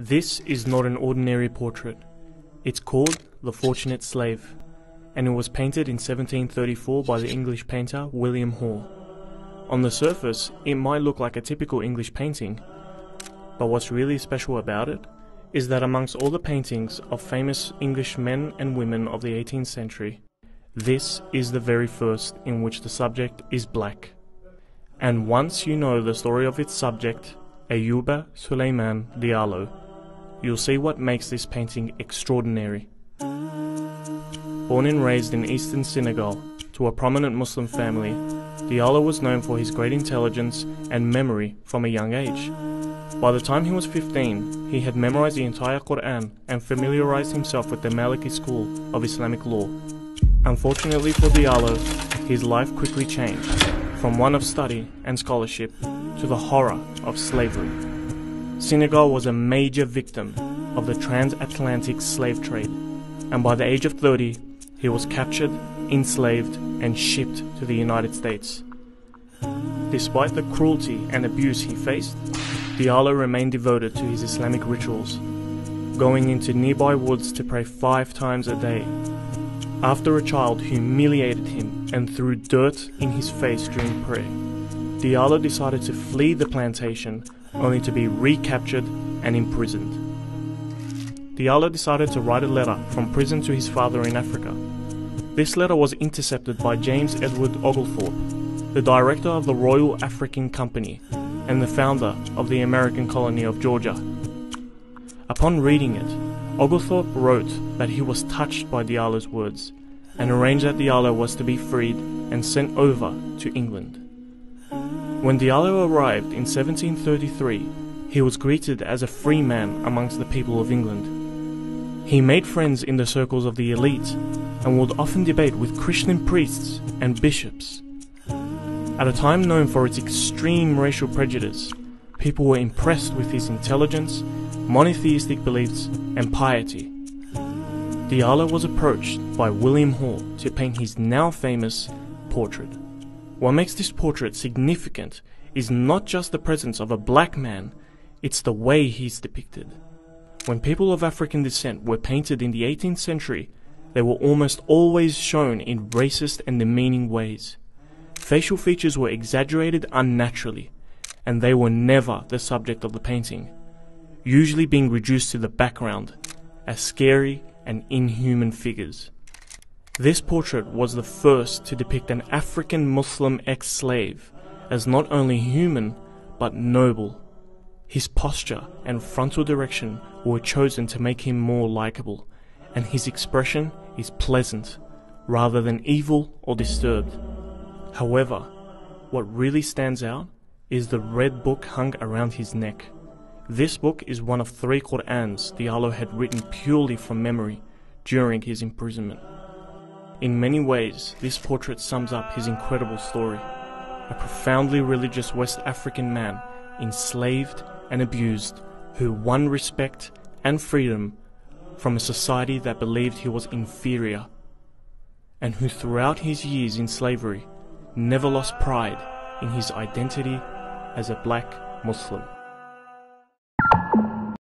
This is not an ordinary portrait. It's called The Fortunate Slave, and it was painted in 1734 by the English painter William Hall. On the surface, it might look like a typical English painting, but what's really special about it is that amongst all the paintings of famous English men and women of the 18th century, this is the very first in which the subject is black. And once you know the story of its subject, Ayuba Suleiman Diallo, you'll see what makes this painting extraordinary. Born and raised in eastern Senegal to a prominent Muslim family, Diallo was known for his great intelligence and memory from a young age. By the time he was 15, he had memorized the entire Quran and familiarized himself with the Maliki school of Islamic law. Unfortunately for Diallo, his life quickly changed, from one of study and scholarship to the horror of slavery. Senegal was a major victim of the transatlantic slave trade, and by the age of 30, he was captured, enslaved, and shipped to the United States. Despite the cruelty and abuse he faced, Diallo remained devoted to his Islamic rituals, going into nearby woods to pray 5 times a day. After a child humiliated him and threw dirt in his face during prayer, Diallo decided to flee the plantation only to be recaptured and imprisoned. Diallo decided to write a letter from prison to his father in Africa. This letter was intercepted by James Edward Oglethorpe, the director of the Royal African Company and the founder of the American colony of Georgia. Upon reading it, Oglethorpe wrote that he was touched by Diallo's words and arranged that Diallo was to be freed and sent over to England. When Diallo arrived in 1733, he was greeted as a free man amongst the people of England. He made friends in the circles of the elite and would often debate with Christian priests and bishops. At a time known for its extreme racial prejudice, people were impressed with his intelligence, monotheistic beliefs, and piety. Diallo was approached by William Hall to paint his now famous portrait. What makes this portrait significant is not just the presence of a black man, it's the way he's depicted. When people of African descent were painted in the 18th century, they were almost always shown in racist and demeaning ways. Facial features were exaggerated unnaturally, and they were never the subject of the painting, usually being reduced to the background as scary and inhuman figures. This portrait was the first to depict an African Muslim ex-slave as not only human, but noble. His posture and frontal direction were chosen to make him more likable, and his expression is pleasant, rather than evil or disturbed. However, what really stands out is the red book hung around his neck. This book is one of 3 Qur'ans Diallo had written purely from memory during his imprisonment. In many ways, this portrait sums up his incredible story. A profoundly religious West African man, enslaved and abused, who won respect and freedom from a society that believed he was inferior, and who throughout his years in slavery never lost pride in his identity as a black Muslim.